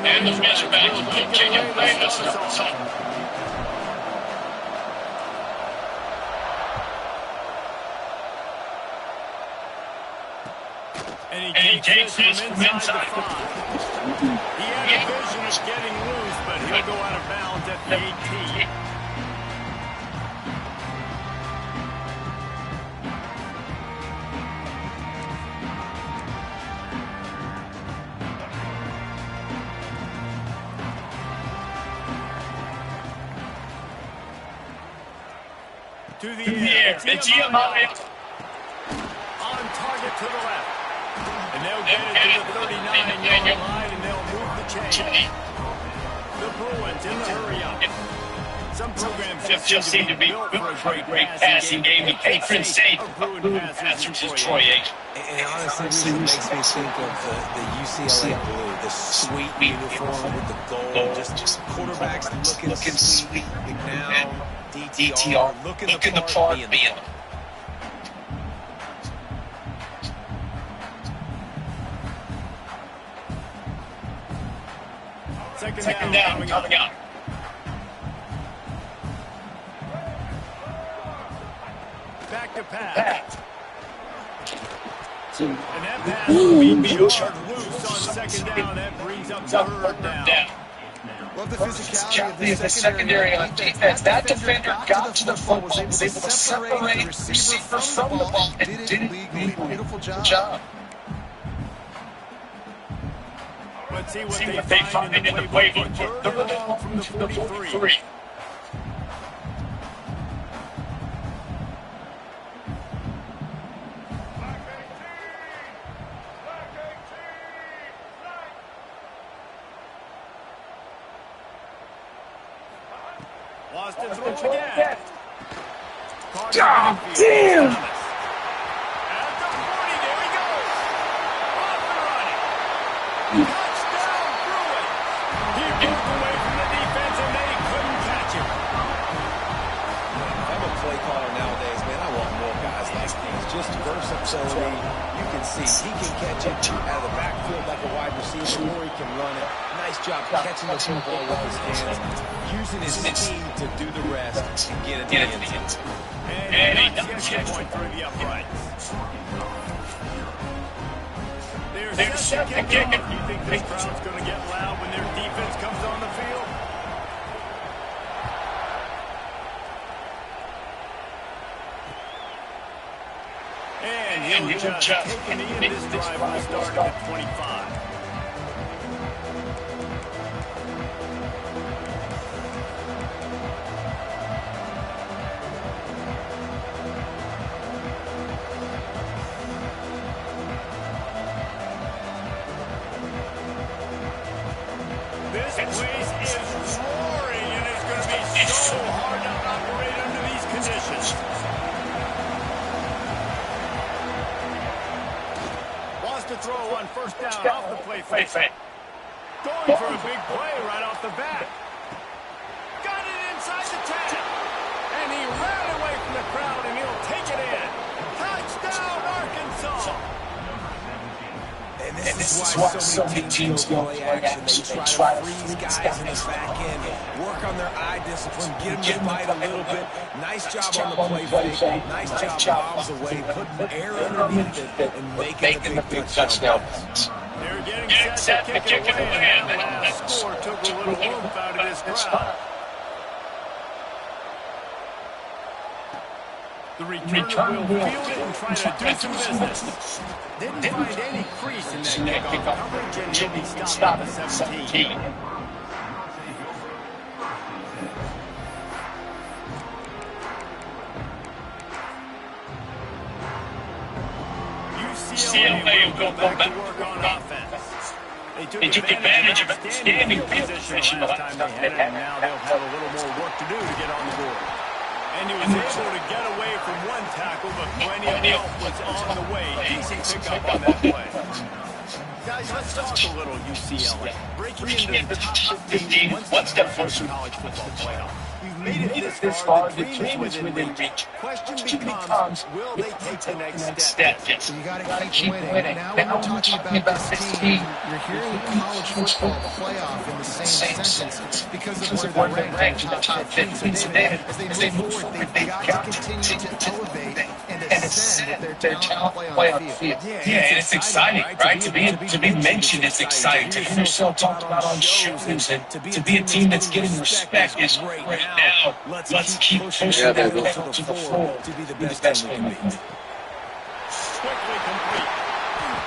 And the Razorbacks will kick it away to start. And he takes this from inside the 5. He had a vision of getting loose, but he'll go out of bounds at the 18. To the air. It's Yamaha. On target to the left. And they'll get it to the 39-yard line, and they'll move the chain. The Bruins in the hurry-up. Some programs just seem to be built for a great passing game. The patron saint of Bruin passers is Troy Aikman. And honestly, it makes me think of the UCLA blue, the sweet uniform with the gold, just quarterbacks looking sweet, now DTR, looking the part, being Second down coming up. Back to pass. And that pass will be loose on second down. That brings up third down. Love the physicality of the secondary on defense. That defender got to the football, was able to separate the receiver from the ball, and did it legally. Beautiful job. Let's see what they find in the playbook. Third down from the 43. Boston throws again. God damn! At the 40, there he goes. Off and running. Touchdown, Bruins. He broke away from the defense, and they couldn't catch him. If I'm a play caller nowadays, man, I want more guys like these. Just versatility. You can see he can catch it out of the backfield like a wide receiver, or he can run it. Nice job catching the football with his hands, using his team to do the rest and get it to the end zone. And he knocks the point through the uprights. They're set to kick it. You think this crowd's going to get loud when their defense comes on the field? And he'll just take an in this drive will start at 25. This place is roaring, and it's going to be so hard to operate under these conditions. Wants to throw on first down off the play fake. Going for a big play right off the bat. Got it inside the 10. And he ran away from the crowd, and he'll take it in. Touchdown, Arkansas. And this is why so many teams go play action. They try to freeze guys in the back end, work on their eye discipline, get them to bite a little bit. Nice job on the play fake. Nice job bombs away, putting air underneath it and making the big touchdown. They're getting set to kick it away, and the last score took a little oomph out of this crowd. The returner will field it and try to do some business. Didn't find any crease in that kickoff coverage, and he'll be stopped at the 17. UCLA will go back to work on offense. They took advantage of outstanding field position the last time they had it, and now they'll have a little more work to do to get on the board. And he was able to get away from one tackle, but plenty of help was on the way. Easy pickup on that play. Guys, let's talk a little UCLA. Breaking into the top 15 one step closer to college football playoff. You've made it this far. The dream is within reach. Question becomes, will they take the next step? Yes. You got to keep winning. Now when we're talking about this team, you're hearing college football playoff in the same sentence because of where they're ranked in the top 15. So David, as they move forward, they've got to continue to elevate and ascend their talent play on the field. Yeah, and it's exciting, right? To be mentioned is exciting. To hear yourself talked about on shows and to be a team that's getting respect is great. Now, let's keep pushing that pedal to the floor to be the best team we can be. Quickly complete.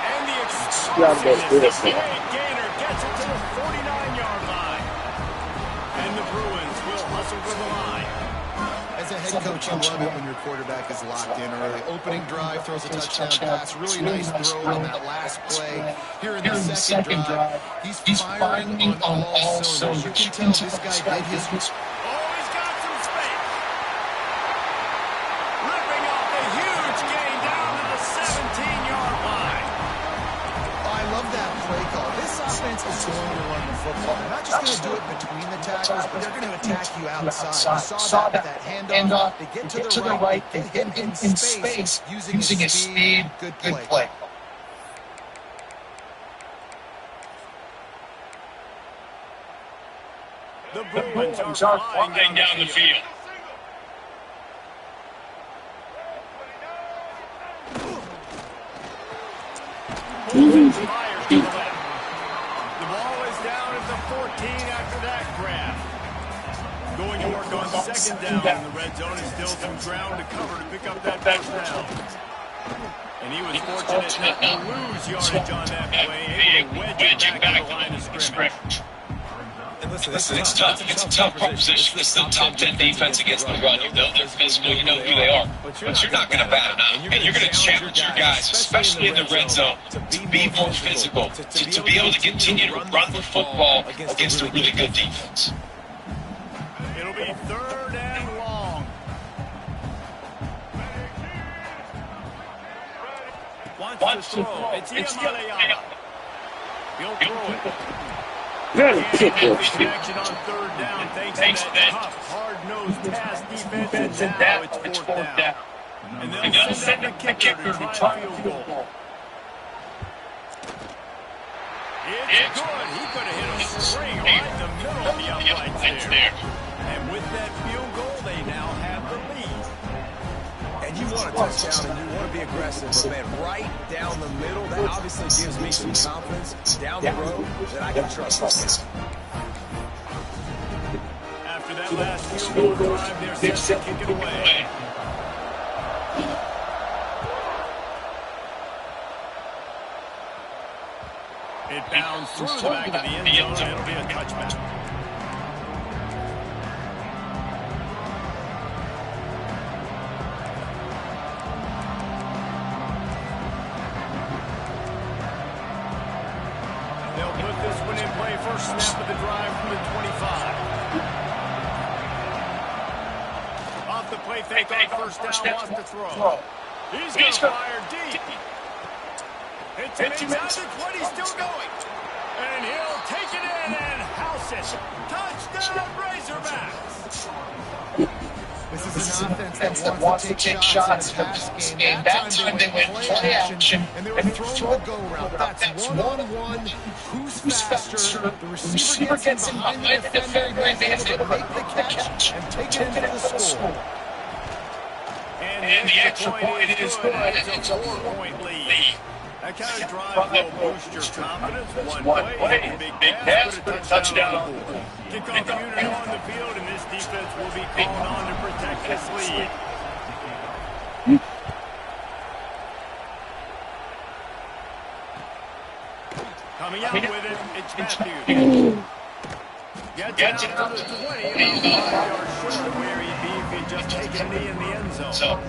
And the explosiveness. The great gainer gets it to the 49-yard line. And the Bruins will hustle for the line. As a head coach, you love it when your quarterback is locked in early. Opening drive, throws a touchdown pass. Really nice throw on that last play. Here in the second drive, he's firing on all cylinders. You can tell this guy did his... Is going to run the football. They're not just going to do it between the tackles, but they're going to attack you outside. You saw that handoff. They get to the right. They hit in space using his speed. Good play. The Bruins are flying down the field. Fires to the left. The ball is down at the 14 after that grab. Going to work on second down in the red zone and still some ground to cover to pick up that first down. And he was fortunate not to lose yardage on that play, able to wedge it back to the line of scrimmage. Listen, it's tough. It's a tough proposition. It's the top 10 defense against the run. You know they're physical. You know who they are. But you're not going to bat them out. And you're going to challenge your guys, especially in the red zone, to be more physical, to be able to continue to run the football against a really good defense. It'll be third and long. Wants to throw. It's Iamaleyama. He'll throw it. Action on third down thanks to that tough, hard-nosed pass defense, and now it's fourth down. And they'll send the kicker to try a field goal. It's good. He could have hit a string right in the middle of the uprights there. And with that field goal, they now have the lead. And you want a touchdown and you want to be aggressive, but man, right down the middle, that obviously gives me some confidence down the road that I can trust this. After that last field goal drive, they're set to kick it away. It bounds through the back of the end zone, and it'll be a touchback. First snap of the drive from the 25. Off the play fake on first down, wants to throw. He's going to fire deep. It's inside the 20, still going. And he'll take it in and house it. Touchdown, Razorbacks. This is an offense that wants to take shots in the pass game. That time they went play action, and they were throwing the go-route. That's one-on-one. Who's faster? The receiver gets in behind the defender, and they have to make the catch and take it into the score. And the extra point is good. It's a 4-point lead. That kind of drive will boost your confidence. One play, big pass, put a touchdown. Kickoff unit on the field, and this defense will be called on to protect this lead. Coming out with it, it's Matthews. Gets it out to the 20, about 5 yards short of where he'd be if he'd just taken a knee in the end zone.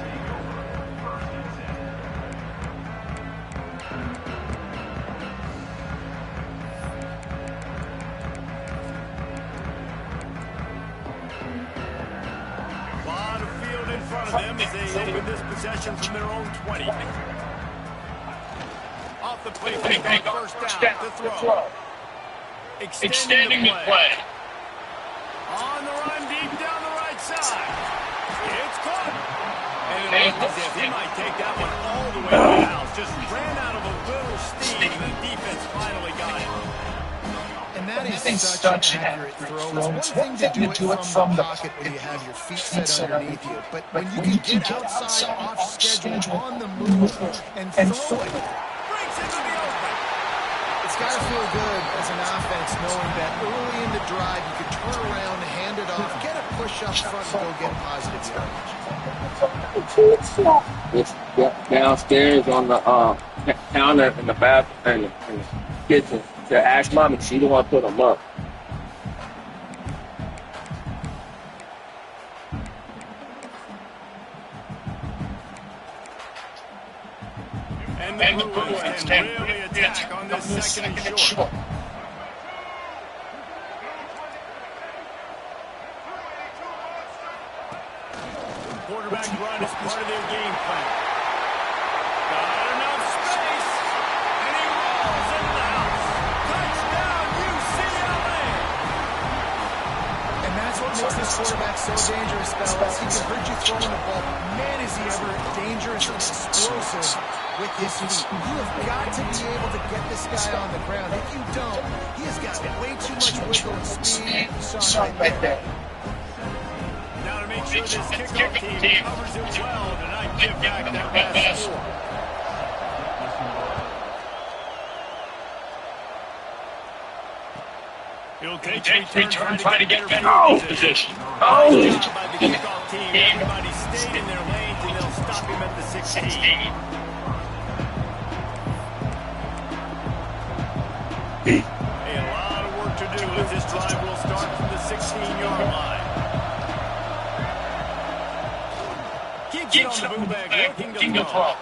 Them as they open this possession from their own 20. Off the play, fake on first down to throw. Extending the play. On the run, deep down the right side. It's caught. And it looks as if he might take that one all the way to the house. Just ran out of a little steam, and the defense finally got it. And that is such an accurate throw. It's one thing to do it from the pocket when you have your feet set underneath you. But when you can get outside, off schedule, on the move, and throw it, Breaks into the open. it's got to feel good as an offense knowing that early in the drive you can turn around, hand it off, get a push up front, and go get positive yardage. It's downstairs on the counter in the bathroom in the kitchen. To ask mommy, she don't want to put them up. And the Bruins can really attack on this second and short. Quarterback run is part of their game plan. Got enough space, and he rolls into the house. Touchdown, UCLA! And that's what makes this quarterback so dangerous, fellas. He can hurt you throwing the ball. Man, is he ever dangerous and explosive with his feet. You have got to be able to get this guy on the ground. If you don't, he has got way too much wiggle and speed. You saw it right there. Now to make sure this kickoff team covers it well tonight, give back that last score. He'll take return, try to get better position. Oh! By the kickoff team, everybody stayed in their lanes, and they'll stop him at the 16. A lot of work to do as this drive will start from the 16-yard line. Keeps it on the bootleg, looking to throw.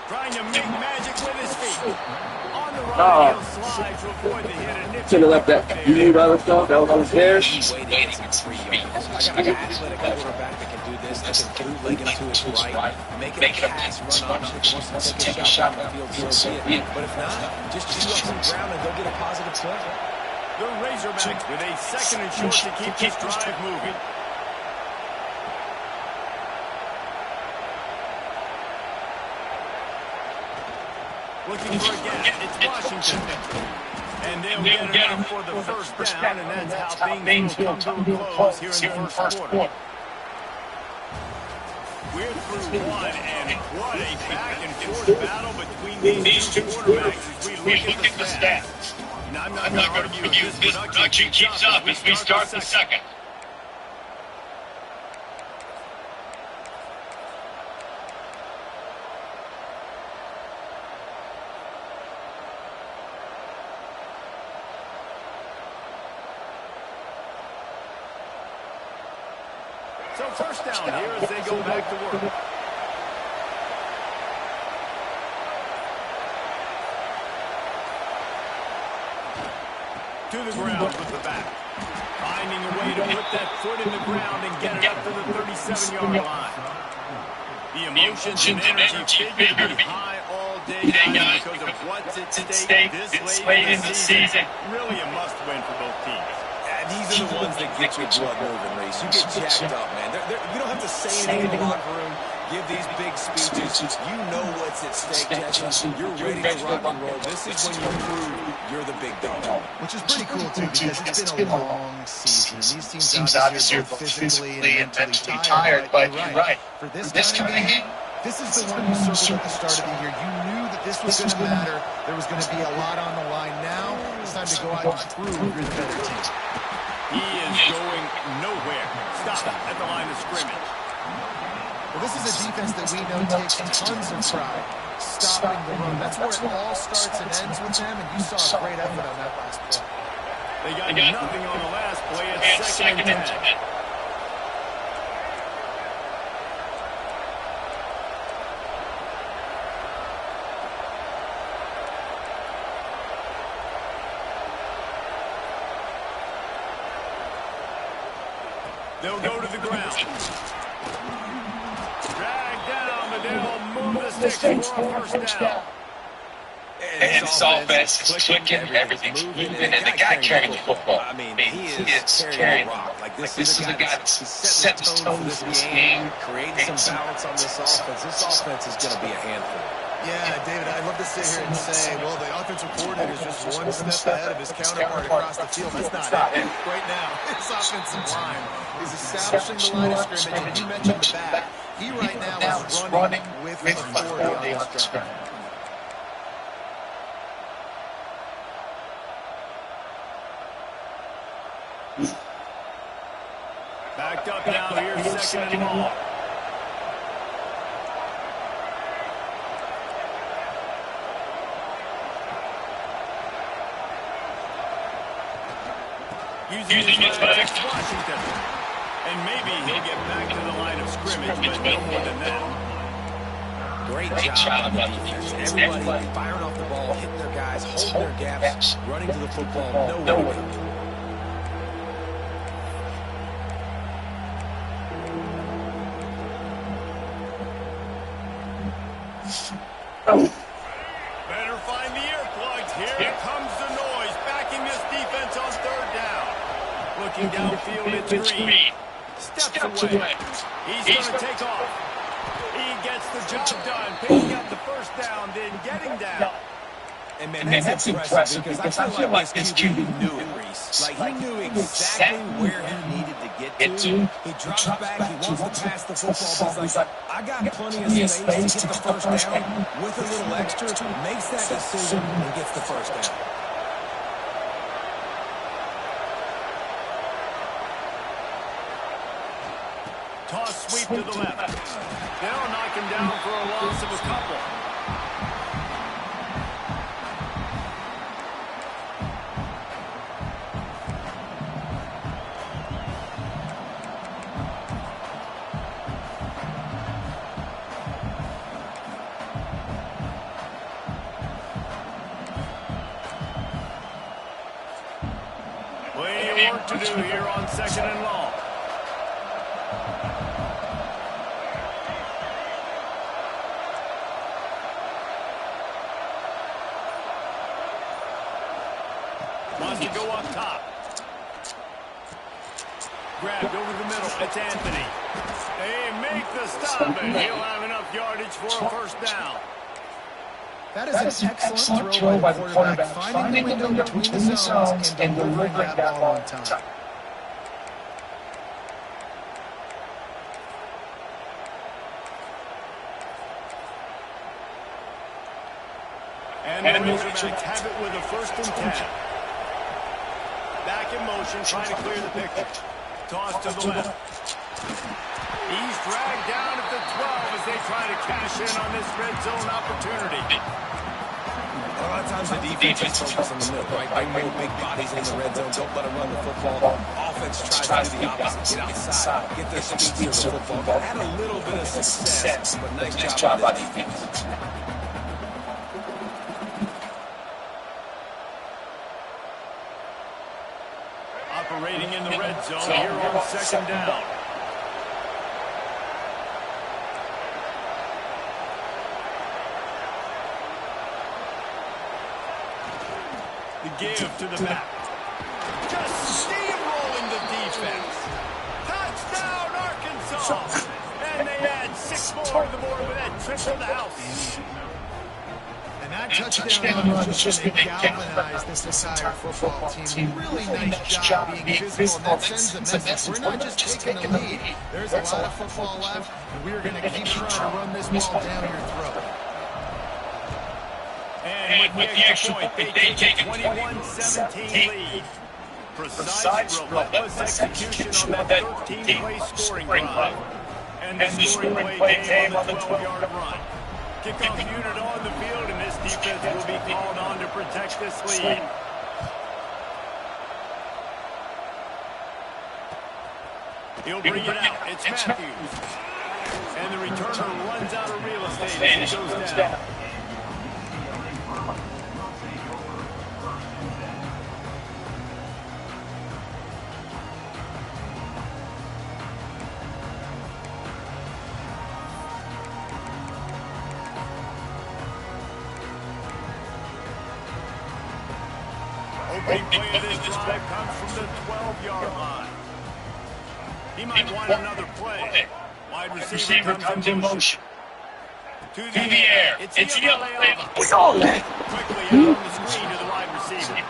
Trying to make magic with his feet. On the run, he'll slide to avoid the hit. Should have left that. You need other stuff that was on his hair. He's waiting for 3 yards. I got an athletic quarterback that can do this. That can bootleg him to his right, make it a pass run option. If he wants to take a shot down the field, so be it. But if not, just chew up some ground and go get a positive play. The Razorbacks with a second and short to keep this drive moving. Looking for a gap. It's Washington. And they'll get him for the first down, and that's how things will come to a close here in the first quarter. We're through one, and what a back-and-forth battle between these two quarterbacks as we look at the stats. And I'm not going to argue if this production keeps up as we start the second. So first down here as they go back to work. To the ground with the back. Finding a way to put that foot in the ground and get it up to the 37-yard line. The emotions and energy figure to be high all day because of what's at stake this late in the season. Really a must-win for both teams. These are the ones that get your blood moving, Reese. You get jacked up, man. You don't have to say anything in the locker room, give these big speeches. You know what's at stake, Jesse. You're ready to rock and roll. This is when you prove you're the big dog. Which is pretty cool, too, because it's been a long season. These teams obviously are both physically and mentally tired, but you're right. For this kind of game, this is the one you circled at the start of the year. You knew that this was going to matter. There was going to be a lot on the line. Now it's time to go out and prove you're the better team. He is going nowhere. Stop at the line of scrimmage. Well, this is a defense that we know takes tons of pride stopping the run. That's where it all starts and ends with them, and you saw a great effort on that last play. They got nothing on the last play. It's second and 10. They'll go to the ground. Drag down, but they'll move the sticks for a first down. And this offense is clicking, everything's moving, and the guy carrying the football, I mean, he is carrying the rock. Like, this is a guy that's set the tone for this game, creating some balance on this offense. This offense is going to be a handful. Yeah, David, I'd love to sit here and say, well, the offensive coordinator is just one step ahead of his counterpart across the field. That's not it. Right now, his offensive line is establishing the line of scrimmage, and you mentioned the back. He right now is running with authority on the strike. Backed up now here, second and long. Using his legs, Washington. And maybe he'll get back to the line of scrimmage, but no more than that. Great job on defense. Everybody firing off the ball, hitting their guys, holding their gaps, running to the football, no way. Better find the earplugs. Here comes the noise, backing this defense on third down. Looking downfield, it's Green. Steps away. He's going to take off. He gets the job done, picking up the first down, then getting down. And man, that's impressive because I feel like this QB knew it, Reese. Like, he knew exactly where he needed to get to. He drops back, he wants to pass the football, but he's like, I got plenty of space to get the first down. With a little extra, makes that decision and gets the first down. Toss sweep to the left. They'll knock him down for a loss of a couple. Plenty of work to do here on second and long. Wants to go up top. Grabbed over the middle. It's Anthony. They make the stop, and he'll have enough yardage for a first down. That is an excellent throw by the quarterback, finding the window between the zones and delivering that ball on time. And the Razorbacks have it with a first and 10. Back in motion, trying to clear the picture. Toss to the left. He's dragged down at the 12 as they try to cash in on this red zone opportunity. A lot of times the defense is focused on the middle, right? Bring more big bodies in the red zone. Don't let them run the football. Offense tries to do the opposite. Get outside. Get their speed to the football. Had a little bit of success, but nice job by defense. Operating in the red zone here on second down. The give to the back. Just steamrolling the defense. Touchdown, Arkansas. And they add 6 more to the board with that trip to the house. And that touchdown run is just going to galvanize this entire football team. Really nice job being physical. That sends a message. We're not just taking the lead. There's a lot of football left, and we're going to keep trying to run this ball down your throat. And with the extra point, they take a 21-17 lead. Precise, relentless execution on that 13-play scoring drive. And the scoring play came on the 12-yard run. Kickoff unit on the field, and this defense will be called on to protect this lead. He'll bring it out. It's Matthews. And the returner runs out of real estate as he goes down. Opening play of this drive comes from the 12-yard line. He might want another play. Wide receiver comes in motion. To the air. It's UCLA. Quickly out on the screen to the wide receiver.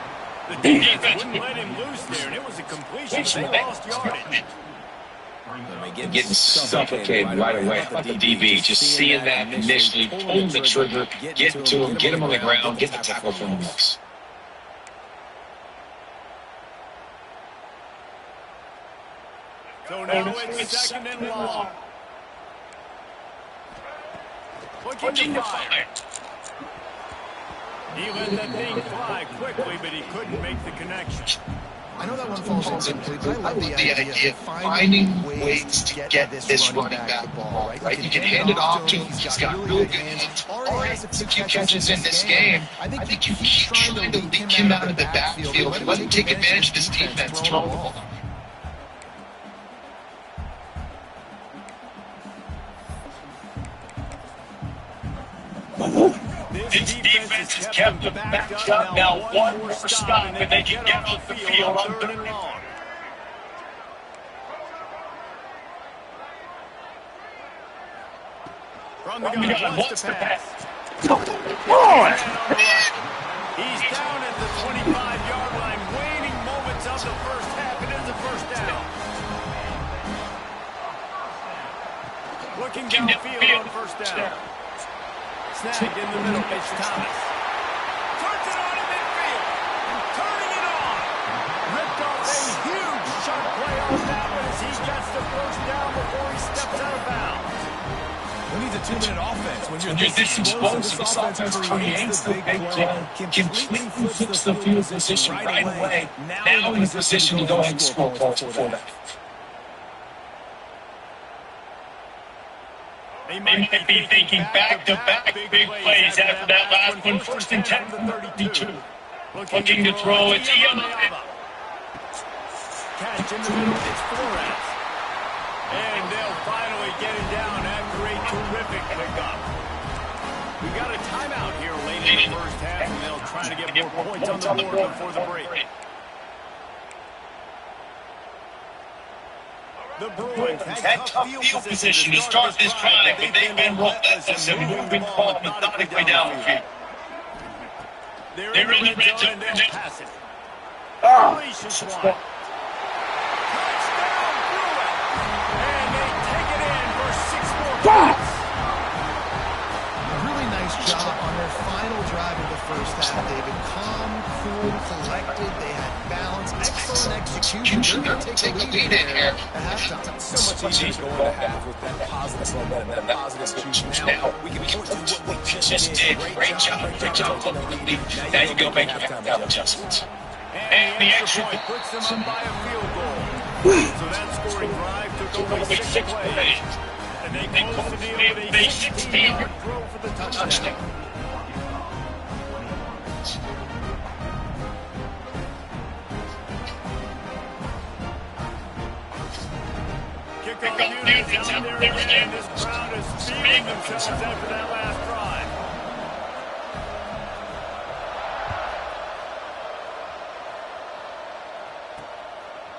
The defense wouldn't let him loose there, and it was a completion. They lost yardage. Getting suffocated right away by the DB. Just seeing that initially, pulling the trigger, getting to him, get him on the ground, get the tackle from the books. So now it's second and long. Looking to fire. He let that thing fly quickly, but he couldn't make the connection. I know that one falls incomplete, but I love the idea of finding ways to get this running back the ball, right? You can hand it off to him. He's got really good hands. Already has a few catches in this game. I think you keep trying to leak him out of the backfield and let him take advantage of this defense. Throw the ball. This defense has kept them backed up. Now one more stop, and they can get off the field on third and long. From the gun, wants to pass. He's down at the 25-yard line, waning moments of the first half. It is a first down. Looking downfield on first down. Snagged in the middle, it's Thomas. Turns it on in midfield. Turning it on. Ripped off a huge sharp play on that one as he gets the first down before he steps out of bounds. When he's a two-minute offense, when you're This explosive, this offense creates the big play, completely flips the field position right away. Now in a position to go ahead and score points before that. They might be thinking back-to-back big plays after that last one. First and 10 from the 32. Looking to throw it. Catch in the middle, it's Flores. And they'll finally get it down after a terrific pickup. We've got a timeout here late in the first half, and they'll try to get more points on the board before the break. The Bruins had tough field position to start this drive, but they've been relentless and moving ball methodically down the field. They're in the red zone and they'll pass it. Touchdown, Bruins! And they take it in for 6 more points. A really nice job on their final drive of the first half, David. Calm, cool, collected. They had balance, excellent execution. They're going to take a lead in here at halftime. so much easier going to have with that positive momentum, that positive execution. Now we can point to what we Just did. Great job. Now you go make your halftime adjustments. And the extra point puts them up by a field goal. So that scoring drive took only 6 plays. And they close the deal with a 16-yard throw for the touchdown. Kickoff units out there again. This crowd is feeling themselves after that last drive.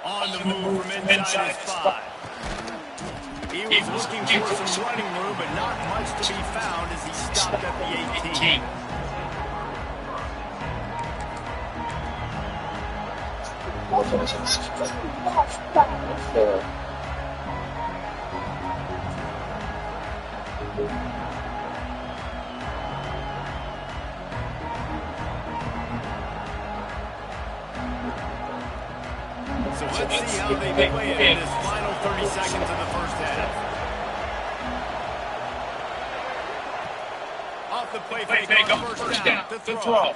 On the move from inside his 5. He was looking for some running room, but not much to be found as he stopped at the 18. So let's see how they play it in this final 30 seconds of the first half. Off the play fake on first down to throw.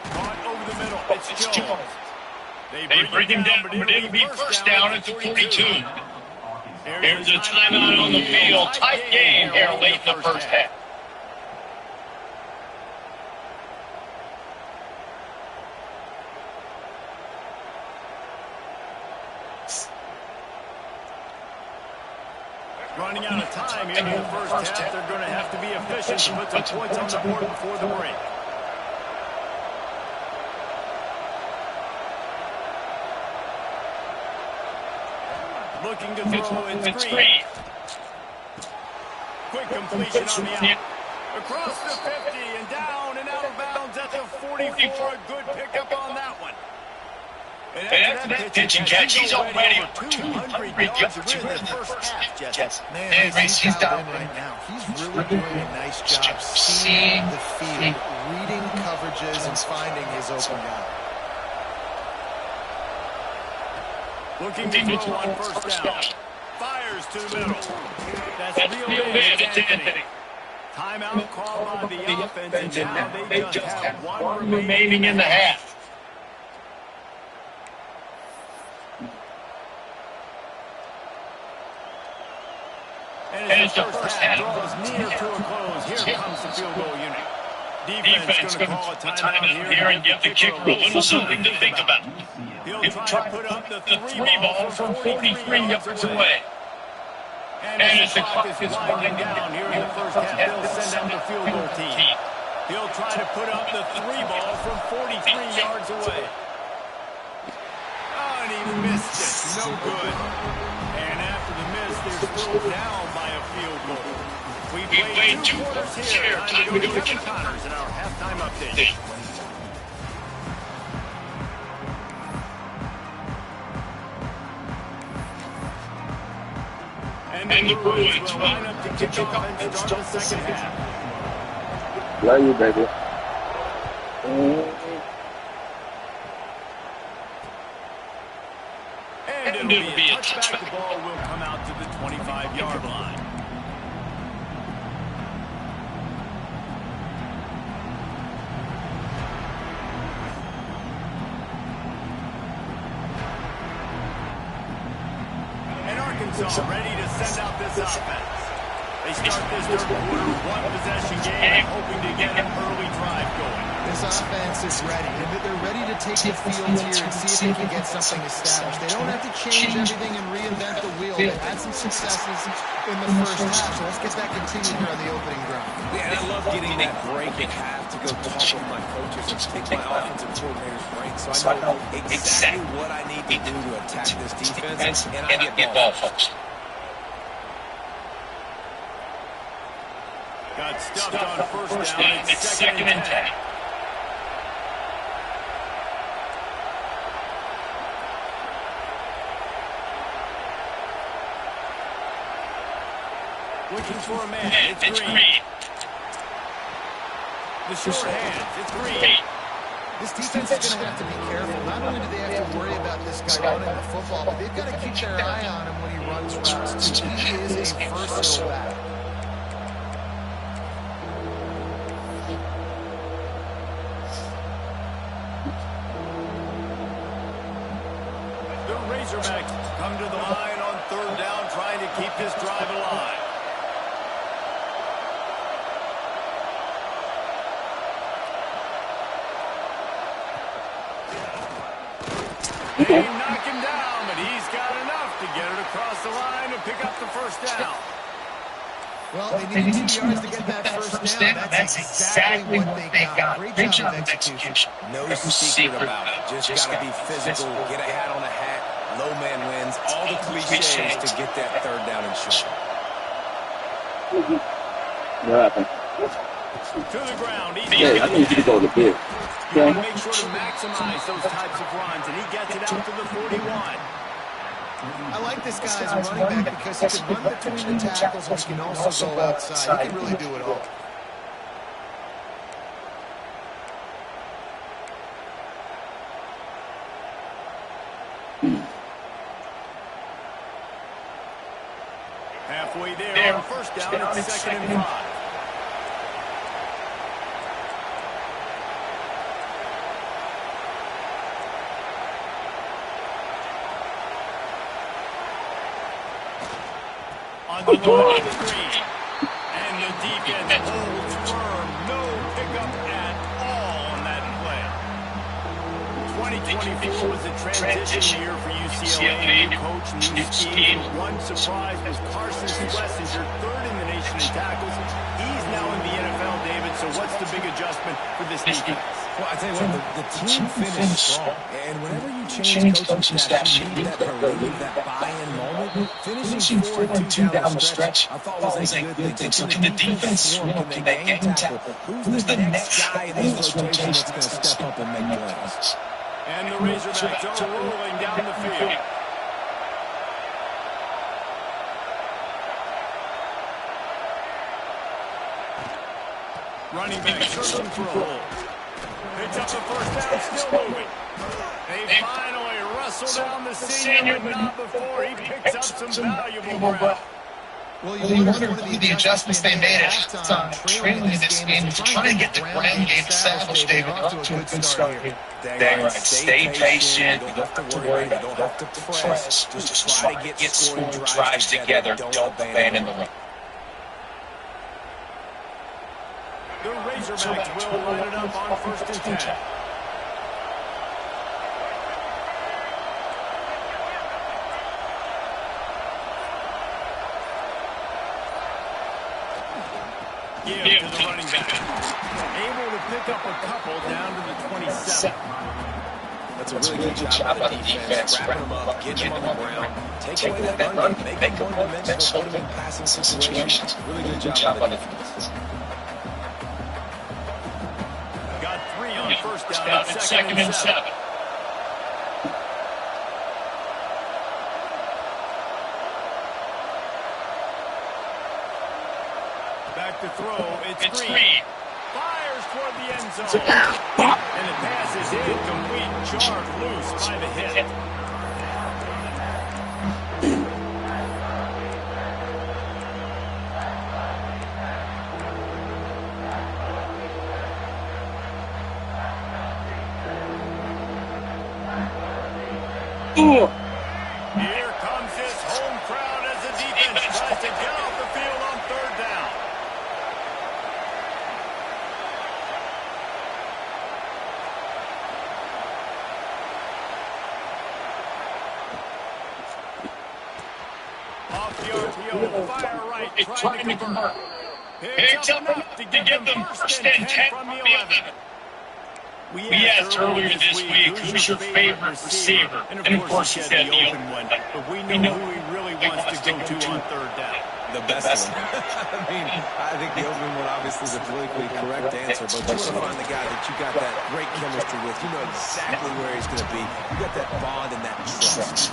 Caught over the middle. It's Jones. They bring him down, but it'll be first down at the 42. There's a timeout on the field. Tight game here late in the first half. Running out of time here in the first half. They're going to have to be efficient to put some points on the board before the break. Looking to throw and screen. Quick completion on the out. Across the 50 and down and out of bounds at the 44. A good pickup on that one. And after that pitch and catch, he's already over 200 yards of the first half, Jets. Man, he's got it right now. He's really doing a nice job seeing the field, reading coverages, and finding his open guy. Looking to throw on first down. Fires to the middle. That's real man, Anthony. Timeout called on the offense, and now they just have one remaining in the half. And as the first half draws near to a close, here comes the field goal unit. Defense going to call a timeout here and give the kicker a little something to think about. He'll try to put up the three ball from 43 yards away. And as the clock is winding down here in the first half, they'll send out the field goal team. He'll try to put up the three ball from 43 yards away. Oh, and he missed it. No good. And after the miss, they're still down by a field goal. We played 2 quarters here. Time to go to Kevin Connors in our halftime update. And the Bruins will line up to kick off and start the second half. Love you, baby. And it'll be a touchback. The ball will come out to the 25-yard line. Arkansas ready to send out this offense. They start this third quarter one-possession game, hoping to get an early drive going. This offense is ready. They're ready to take the field here and see if they can get something established. They don't have to change everything and reinvent the wheel. They've had some successes in the first half, so let's get that continued here on the opening drive. Yeah, and I love getting that break at half to go talk with my coaches and pick my offensive coordinator's brain, so I know exactly what I need to do to attack this defense, and I get ball first. Got stuffed on first down. It's second and 10. Looking for a man. It's Green. The short hands. It's Green. This defense is going to have to be careful. Not only do they have to worry about this guy running the football, but they've got to keep their eye on him when he runs routes, too. He is a versatile back. The Razorbacks come to the line on third down, trying to keep this drive alive. They knock him down, but he's got enough to get it across the line and pick up the first down. Well, they needed 2 yards to get that first down. That's exactly what they got. Great job of execution. No secret about it. Just got to be physical, get a hat on a hat, low man wins, all the cliches to get that third down and short. What happened? To the ground. Yeah, I need you to go to bed. You want to make sure to maximize those types of runs, and he gets it out to the 41. I like this guy as a running back because he can run between the tackles and he can also go outside. He can really do it all. Halfway there on first down, it's second and 5. On the line, screen. And the defense holds firm. No pickup at all on that play. 2024 was a transition year for UCLA. New coach, new scheme. One surprise was Carson Schlesinger, third in the nation in tackles. He's now in the NFL, David, so what's the big adjustment for this defense? Well, I tell you what, the team finished strong. And whenever you change coaching staff, you need that belief, that buy-in moment. finishing 4-2 down the stretch, I thought was a good thing. So can the defense swarm? Can they game tackle? Who's the next guy in this rotation that's going to step up and make plays? And the Razorbacks are rolling down the field. Running back searching for a hole. Picks up the first down, still moving. They finally wrestle down the senior, but not before he picks up some valuable ground. Well, you wonder who the adjustments they made at halftime, trailing in this game, to try to get the ground game established, David. Off to a good start here. Dang right. Stay patient. You don't have to worry. You don't have to press. Just try to get scoring drives together. Don't abandon the run. The Razorbacks will line it up on 1st and 10. Give to the running back. Able to pick up a couple down to the 27. That's a really good job by the defense. Wrapping them up, getting them on the ground. Take away that run, make them one-dimensional, put them in passing situations. Really good job by the defense. Got 3 on 1st down and 2nd and 7. Back to throw, it's Green. Fires toward the end zone. And the pass is incomplete, jarred loose by the hit. Here comes his home crowd as the defense tries to get off the field on 3rd down. Off the RPO, fire right, trying to convert. Picks up enough to give them 1st and 10 from the 11. We asked earlier this week, who's your favorite receiver? And of course he said the open one. But we know who he really wants to go to on 3rd down. The best one. I mean, I think the open one obviously is a politically correct answer, but you want to find the guy that you got that great chemistry with. You know exactly where he's going to be. You got that bond and that trust.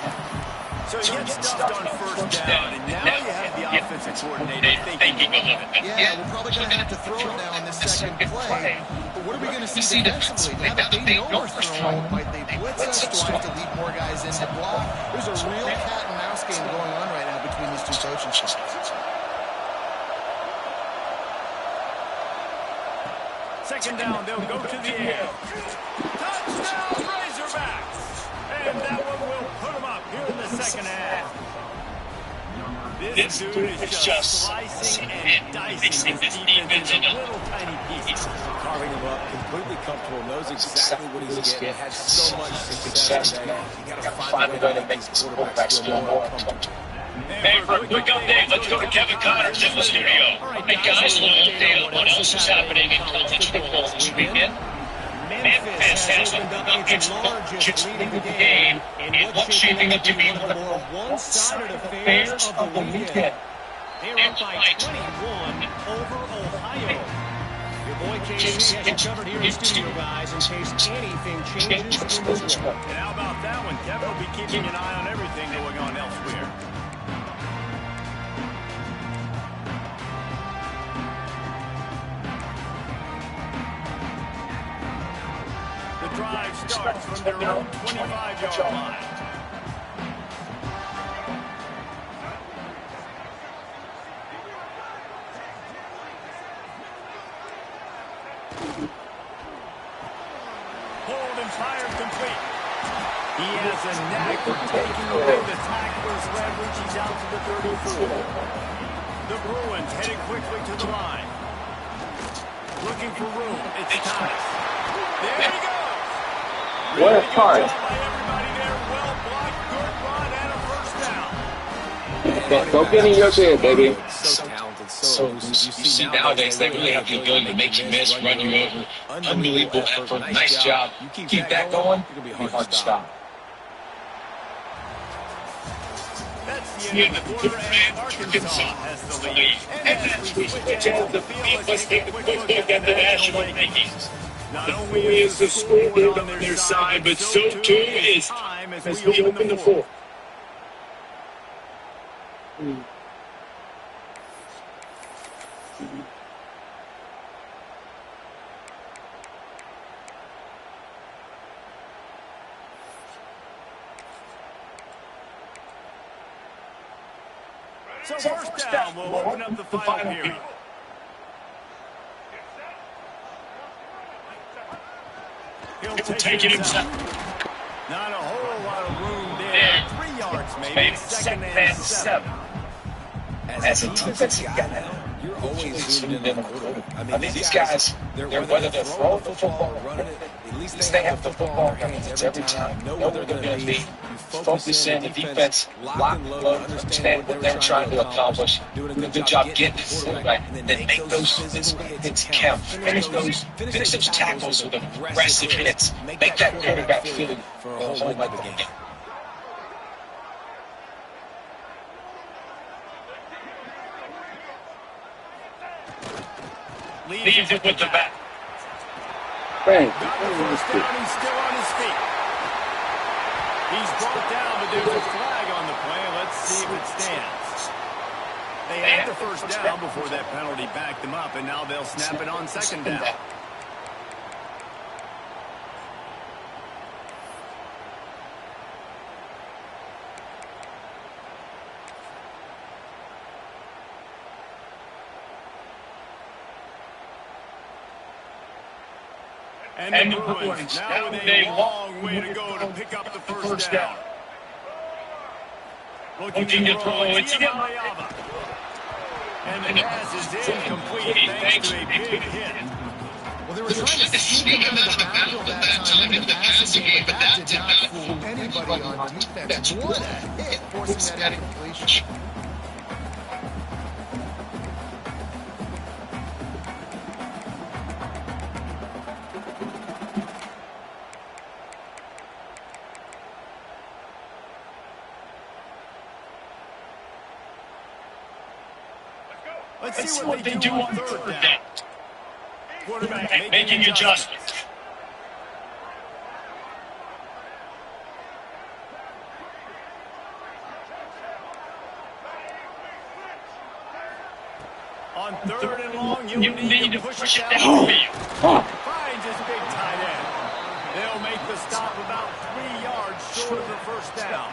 So he gets stuffed on 1st down, and now you have the offensive coordinator thinking a little bit. Yeah, we're probably going to have to throw it now on this second play. But what are we going to see defensively? Now that they know we're throwing, might they blitz us? Do I have to lead more guys in to block? There's a real cat and mouse game going on right now between these two coaching staffs. 2nd down, they'll go to the air. Touchdown, Razorbacks! And that one will put them up here in the 2nd half. This dude is just slicing and dicing this defense into little tiny pieces. Carving him up, completely comfortable, knows exactly what he's getting, had so much success today. You got to find a way to make the quarterbacks feel more comfortable. Hey, for a quick update, let's go to Kevin Connors in the studio. Hey guys, a little update on what else is happening in college football this weekend. Memphis has the largest lead of the game in what's shaping up to be one of the more one-sided affairs of the weekend. They're up by 21 over Ohio. Your boy KC has you covered here in the studio, guys, in case anything changes in this one. And how about that one? Kevin will be keeping an eye on everything going on elsewhere. The drive starts from their own 25-yard line. Hold and fire complete. He has a knack for taking away the tackler's leverage. He's out to the 34. The Bruins headed quickly to the line. Looking for room. It's Thomas. There he goes. What a charge. Everybody there, well blocked, good run, and a 1st down. Go get in your bed, baby. So talented, so elusive. You see nowadays they really have the ability to make you miss, run you over. Unbelievable effort. Nice job. Keep that going. It'll be hard to stop. That's the end of the quarter, and Arkansas has the lead. And as we switch ends of the field, let's take a quick look at the national rankings. Not only is the scoreboard on their side, but so too is time as we open the fourth. So first down, we'll open up the final period. He'll take it himself. Not a whole lot of room there. 3 yards maybe. Second and 7. As a defensive guy, you're always zoomed in on the quarterback. I mean, these guys, whether they're throwing the football or running it, at least they have the football in their hands every time. Know where they're going to be. Focus in the defense, lock and load, understand what they're trying to accomplish. Do a good job getting it right, and then make those physical hits count. Finish those tackles with aggressive hits. Make that quarterback feel for a whole other game. Leaves it with the back. Frank, He's still on his feet. He's brought down, but there's a flag on the play. Let's see if it stands. They had the first down before that penalty backed them up, and now they'll snap it on second down. And the Bruins now with a long way to go to pick up the first down. Looking to throw it to Mayava. And the pass is incomplete thanks to a big hit. Well, they were trying to sneak him out of the backfield that time in the passing game, but that did not fool anybody on defense. What a hit, forcing that incompletion. Let's see what they do on third down. Quarterback making adjustments. On third and long, you need to push it down the field. Finds his big tight end. They'll make the stop about 3 yards short of the first down.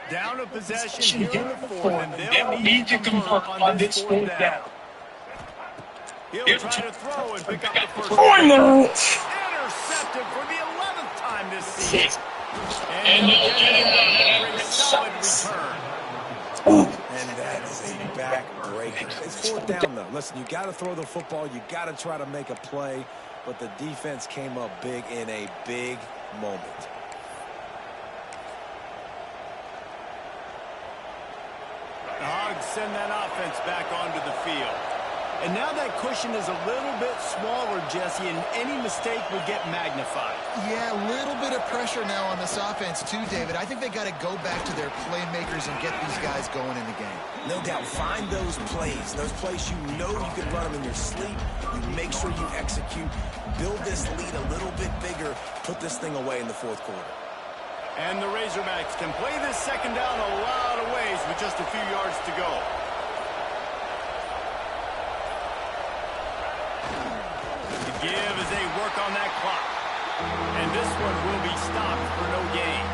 Down a possession here in the fourth, and they'll need to convert on this fourth down. He'll try to throw and pick up the first down. Intercepted for the 11th time this season. And they'll get it for a solid return. And that is a backbreaker. It's fourth down, though. Listen, you got to throw the football. You got to try to make a play. But the defense came up big in a big moment. The Hogs send that offense back onto the field. And now that cushion is a little bit smaller, Jesse, and any mistake would get magnified. Yeah, a little bit of pressure now on this offense too, David. I think they got to go back to their playmakers and get these guys going in the game. No doubt, find those plays you know you can run them in your sleep. You make sure you execute. Build this lead a little bit bigger. Put this thing away in the fourth quarter. And the Razorbacks can play this second down a lot of ways with just a few yards to go. The give as they work on that clock. And this one will be stopped for no gain.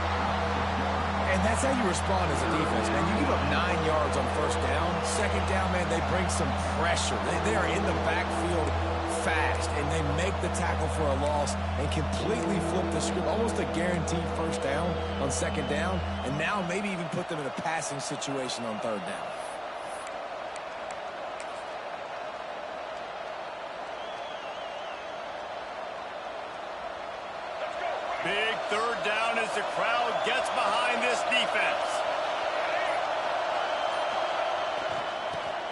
And that's how you respond as a defense, man. You give up 9 yards on first down. Second down, man, they bring some pressure. They are in the backfield fast, and they make the tackle for a loss and completely flip the script. Almost a guaranteed first down on second down, and now maybe even put them in a passing situation on third down.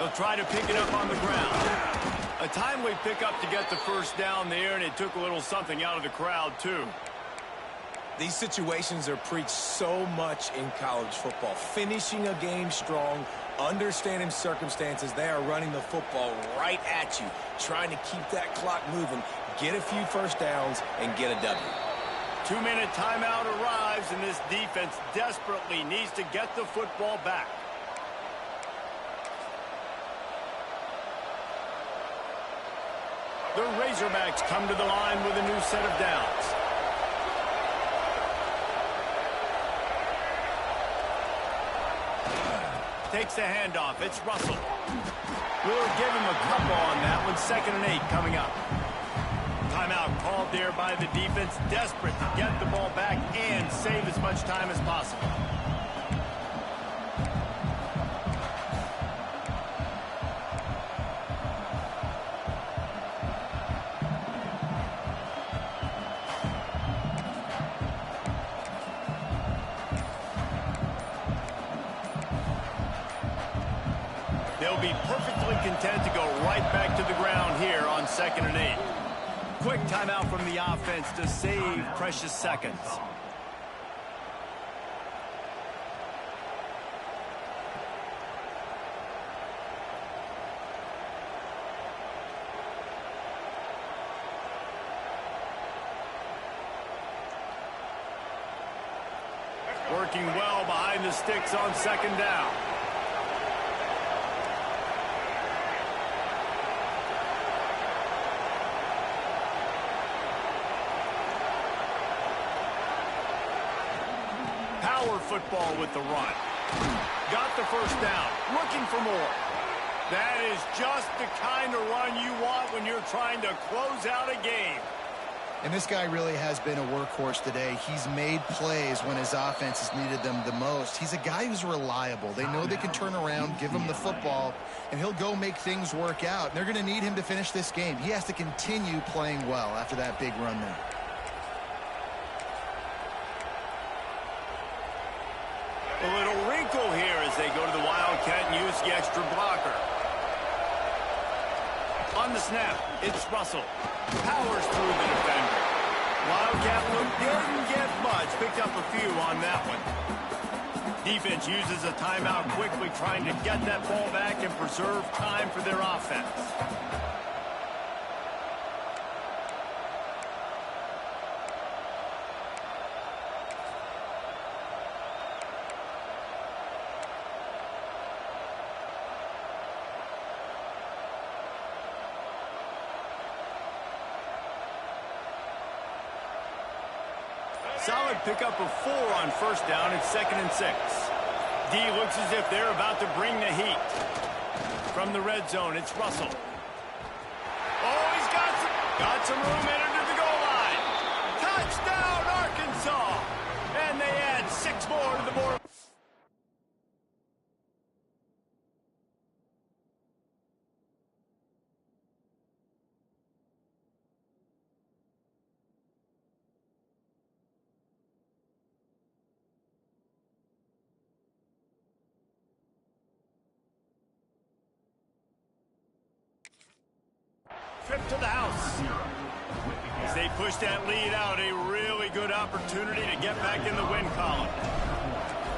They'll try to pick it up on the ground. A timely pickup to get the first down there, and it took a little something out of the crowd, too. These situations are preached so much in college football. Finishing a game strong, understanding circumstances. They are running the football right at you, trying to keep that clock moving, get a few first downs, and get a W. 2-minute timeout arrives, and this defense desperately needs to get the football back. The Razorbacks come to the line with a new set of downs. Takes the handoff. It's Russell. We'll give him a couple on that one. 2nd and 8 coming up. Timeout called there by the defense. Desperate to get the ball back and save as much time as possible. They'll be perfectly content to go right back to the ground here on 2nd and 8. Quick timeout from the offense to save precious seconds. Working well behind the sticks on 2nd down. Football with the run. Got the first down. Looking for more. That is just the kind of run you want when you're trying to close out a game. And this guy really has been a workhorse today. He's made plays when his offense has needed them the most. He's a guy who's reliable. They know they can turn around, give him the football, and he'll go make things work out. And they're going to need him to finish this game. He has to continue playing well after that big run there. A little wrinkle here as they go to the Wildcat and use the extra blocker. On the snap, it's Russell. Powers through the defender. Wildcat look didn't get much. Picked up a few on that one. Defense uses a timeout quickly, trying to get that ball back and preserve time for their offense. Solid pickup of 4 on 1st down. It's 2nd and 6. D looks as if they're about to bring the heat. From the red zone, it's Russell. Oh, he's got some room in under the goal line. Touchdown, Arkansas! And they add 6 more to the board. Trip to the house. As they push that lead out, a really good opportunity to get back in the win column.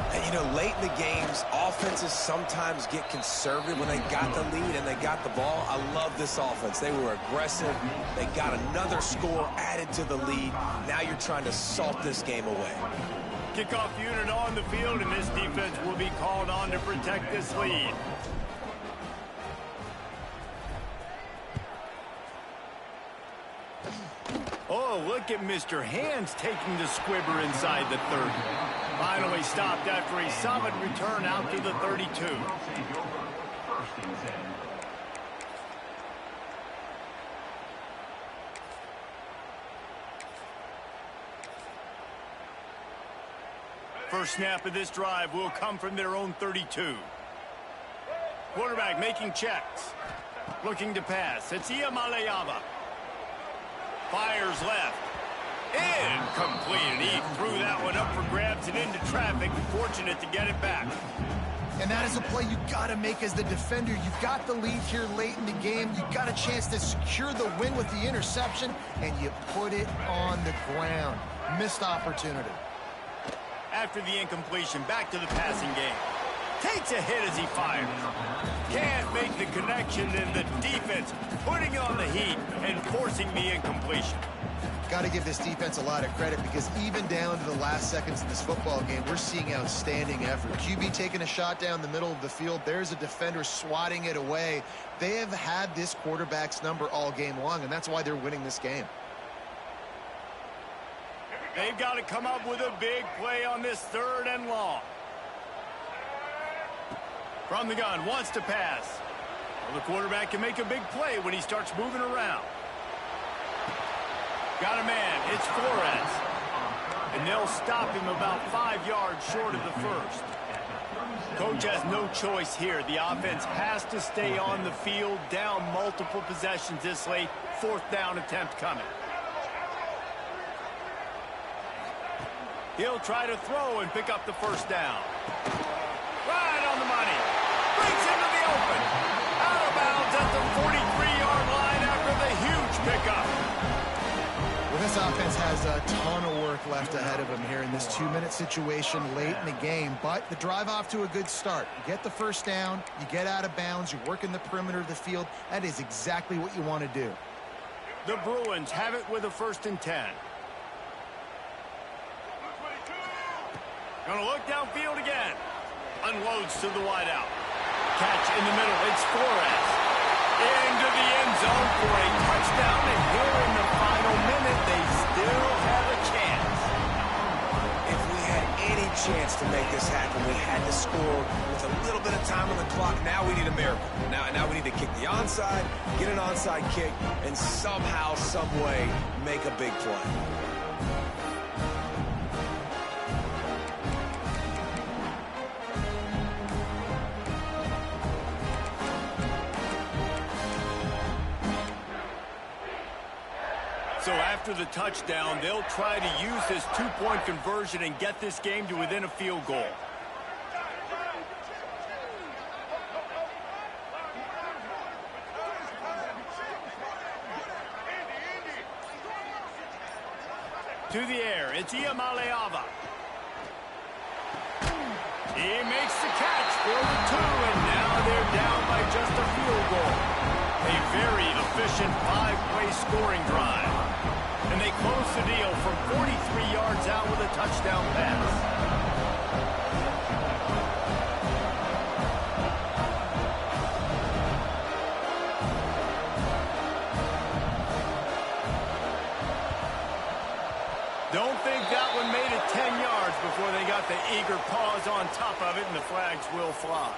And, you know, late in the games, offenses sometimes get conservative when they got the lead and they got the ball. I love this offense. They were aggressive. They got another score added to the lead. Now you're trying to salt this game away. Kickoff unit on the field, and this defense will be called on to protect this lead. Oh, look at Mr. Hands taking the squibber inside the 30. Finally stopped after a solid return out to the 32. First snap of this drive will come from their own 32. Quarterback making checks. Looking to pass. It's Iamaleava. Fires left. Incomplete. And he threw that one up for grabs and into traffic. Fortunate to get it back. And that is a play you got to make as the defender. You've got the lead here late in the game. You've got a chance to secure the win with the interception, and you put it on the ground. Missed opportunity. After the incompletion, back to the passing game. Takes a hit as he fires. Can't make the connection, and the defense putting on the heat and forcing the incompletion. Got to give this defense a lot of credit because even down to the last seconds of this football game, we're seeing outstanding effort. QB taking a shot down the middle of the field. There's a defender swatting it away. They have had this quarterback's number all game long, and that's why they're winning this game. They've got to come up with a big play on this 3rd and long. From the gun, wants to pass. Well, the quarterback can make a big play when he starts moving around. Got a man, it's Flores. And they'll stop him about 5 yards short of the first. Coach has no choice here. The offense has to stay on the field, down multiple possessions this late. 4th down attempt coming. He'll try to throw and pick up the 1st down. Right on the money. Breaks into the open. Out of bounds at the 43-yard line after the huge pickup. Well, this offense has a ton of work left ahead of them here in this 2-minute situation late in the game, but the drive off to a good start. You get the 1st down, you get out of bounds, you're working the perimeter of the field. That is exactly what you want to do. The Bruins have it with a 1st and 10. Gonna look downfield again. Unloads to the wideout. Catch in the middle, it's Flores. Into the end zone for a touchdown, and here in the final minute, they still have a chance. If we had any chance to make this happen, we had to score with a little bit of time on the clock. Now we need a miracle. Now we need to kick the onside, get an onside kick, and somehow, some way, make a big play. So after the touchdown, they'll try to use this 2-point conversion and get this game to within a field goal. To the air, it's Iamaleava. He makes the catch for the 2, and now they're down by just a field goal. A very efficient 5-play scoring drive. And they close the deal from 43 yards out with a touchdown pass. Don't think that one made it 10 yards before they got the eager paws on top of it, and the flags will fly.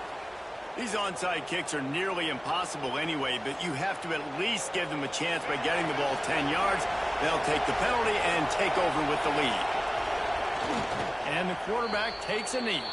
These onside kicks are nearly impossible anyway, but you have to at least give them a chance by getting the ball 10 yards. They'll take the penalty and take over with the lead. And the quarterback takes a knee.